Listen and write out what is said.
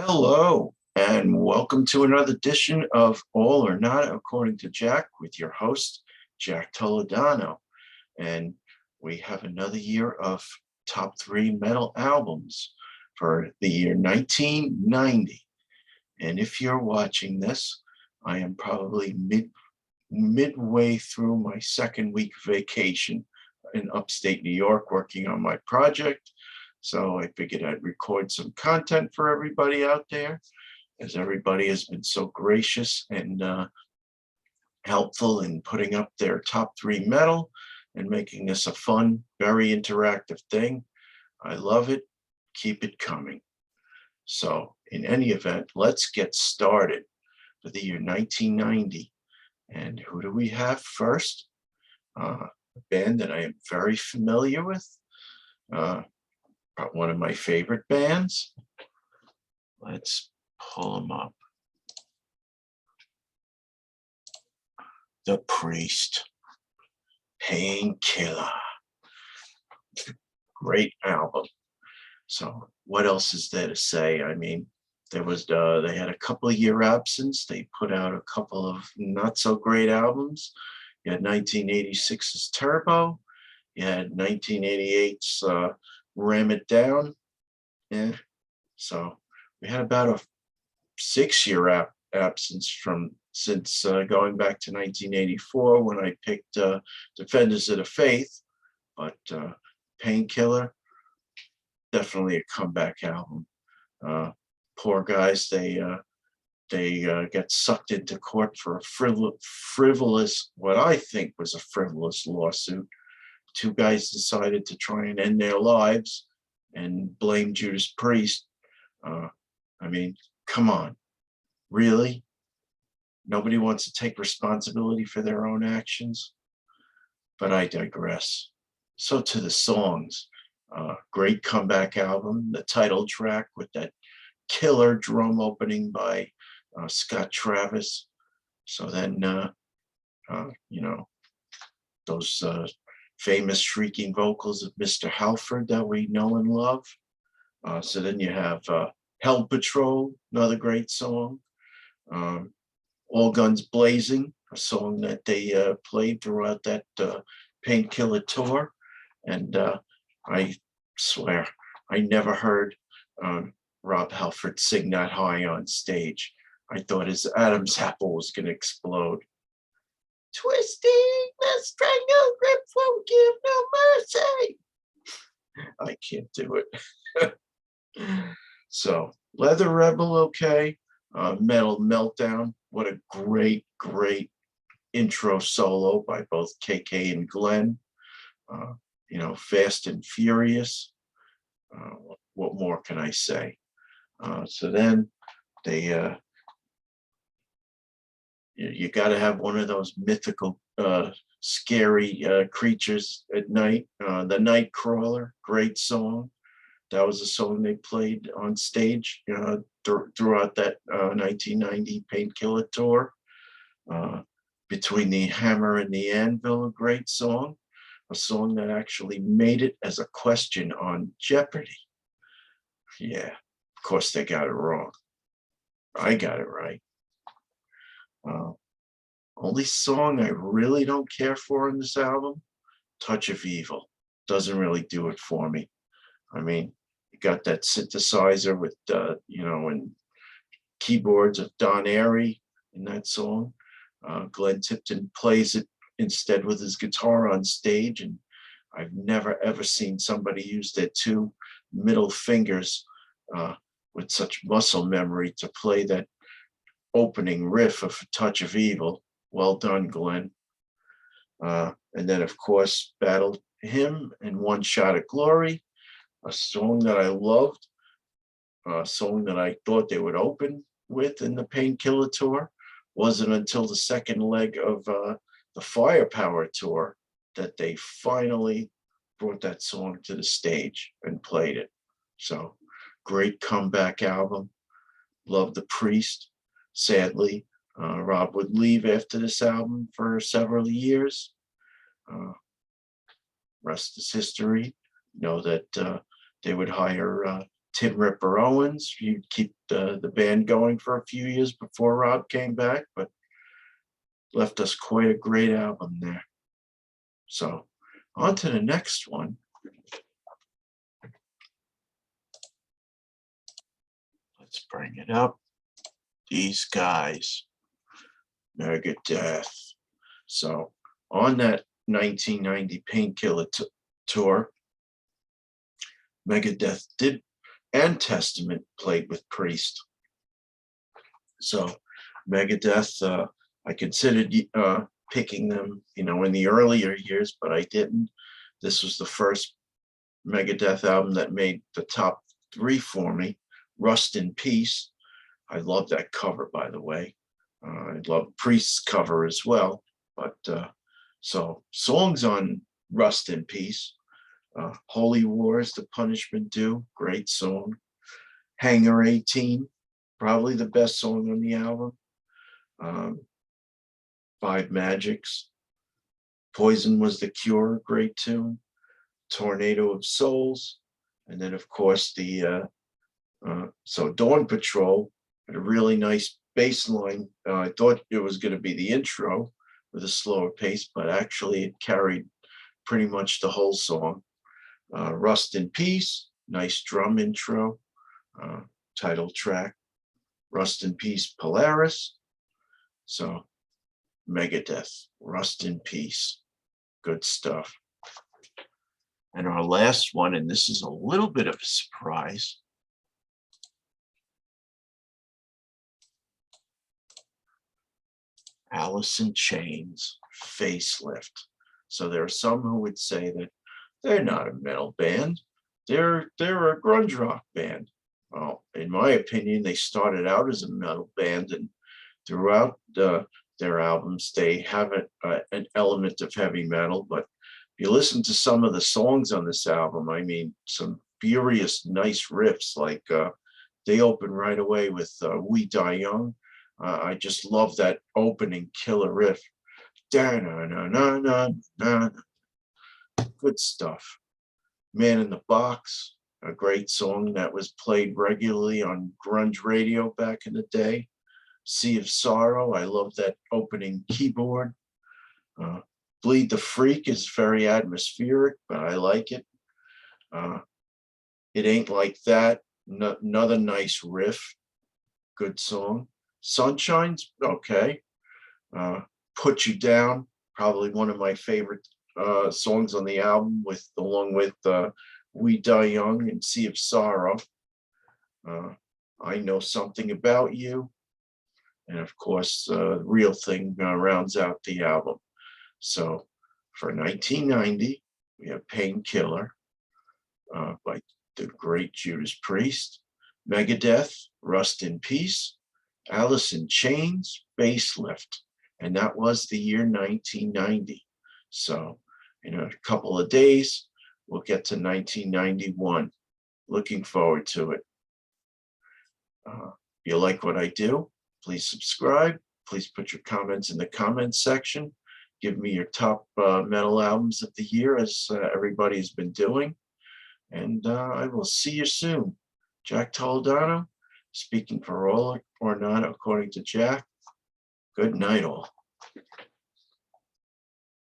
Hello, and welcome to another edition of All or Not According to Jack with your host, Jack Toledano. And we have another year of top three metal albums for the year 1990. And if you're watching this, I am probably midway through my second week vacation in upstate New York working on my project. So I figured I'd record some content for everybody out there, as everybody has been so gracious and helpful in putting up their top three metal and making this a fun, very interactive thing. I love it. Keep it coming. So in any event, let's get started for the year 1990. And who do we have first? A band that I am very familiar with. One of my favorite bands. Let's pull them up. The Priest, Painkiller. Great album. So what else is there to say? I mean, there was they had a couple of year absence. They put out a couple of not so great albums. You had 1986's Turbo. You had 1988's Ram It Down. Yeah. So we had about a 6-year absence since going back to 1984 when I picked Defenders of the Faith. But Painkiller, definitely a comeback album. Poor guys, they got sucked into court for a frivolous, what I think was a frivolous lawsuit. Two guys decided to try and end their lives and blame Judas Priest. I mean, come on, really? Nobody wants to take responsibility for their own actions? But I digress. So to the songs. Great comeback album, the title track with that killer drum opening by Scott Travis. So then, those famous shrieking vocals of Mr. Halford that we know and love. So then you have Hell Patrol, another great song. All Guns Blazing, a song that they played throughout that Painkiller tour. And I swear, I never heard Rob Halford sing that high on stage. I thought his Adam's apple was going to explode. Twisting the strangle grip won't give no mercy. I can't do it. So Leather Rebel, okay. Metal Meltdown, what a great intro solo by both KK and Glenn. Fast and Furious. What more can I say? So then they you got to have one of those mythical, scary creatures at night. The Night Crawler, great song. That was a song they played on stage throughout that 1990 Painkiller tour. Between the Hammer and the Anvil, a great song. A song that actually made it as a question on Jeopardy. Yeah, of course they got it wrong. I got it right. Only song I really don't care for in this album, Touch of Evil. Doesn't really do it for me. I mean, you got that synthesizer with, and keyboards of Don Airey in that song. Glenn Tipton plays it instead with his guitar on stage, and I've never ever seen somebody use their two middle fingers with such muscle memory to play that opening riff of Touch of Evil. Well done, Glenn. And then, of course, Battle Hymn and One Shot at Glory, a song that I loved, a song that I thought they would open with in the Painkiller tour. Wasn't until the second leg of the Firepower tour that they finally brought that song to the stage and played it. So great comeback album. Love The Priest. Sadly, Rob would leave after this album for several years. Rest is history. Know that they would hire Tim Ripper Owens. You'd keep the band going for a few years before Rob came back, but left us quite a great album there. So on to the next one. Let's bring it up. These guys, Megadeath. So on that 1990 Painkiller tour, Megadeth did, and Testament played with Priest. So Megadeth, I considered picking them, in the earlier years, but I didn't. This was the first Megadeth album that made the top 3 for me. Rust in Peace. I love that cover, by the way. I love Priest's cover as well. But so songs on Rust in Peace. Holy Wars, The Punishment Due, great song. Hangar 18, probably the best song on the album. Five Magics. Poison Was the Cure, great tune. Tornado of Souls. And then, of course, so Dawn Patrol had a really nice bass line. I thought it was going to be the intro with a slower pace, but actually it carried pretty much the whole song. Rust in Peace, nice drum intro, title track. Rust in Peace, Polaris. So Megadeth, Rust in Peace, good stuff. And our last one, and this is a little bit of a surprise. Alice in Chains, Facelift. So there are some who would say that they're not a metal band. They're a grunge rock band. Well, in my opinion, they started out as a metal band, and throughout their albums, they have an element of heavy metal. But if you listen to some of the songs on this album, I mean, some furious, nice riffs, like they open right away with We Die Young. I just love that opening killer riff. Da-na-na-na-na-na. Good stuff. Man in the Box, a great song that was played regularly on grunge radio back in the day. Sea of Sorrow, I love that opening keyboard. Bleed the Freak is very atmospheric, but I like it. It Ain't Like That, another nice riff, good song. Sunshine's okay. Put You Down, probably one of my favorite songs on the album, along with We Die Young and Sea of Sorrow. I Know Something About You. And of course, Real Thing rounds out the album. So for 1990, we have Painkiller by the great Judas Priest, Megadeth, Rust in Peace, Alice in Chains, Facelift. And that was the year 1990. So in a couple of days, we'll get to 1991. Looking forward to it. If you like what I do, please subscribe. Please put your comments in the comments section. Give me your top metal albums of the year, as everybody's been doing. And I will see you soon. Jack Toledano, speaking for all or not according to Jack. Good night, all.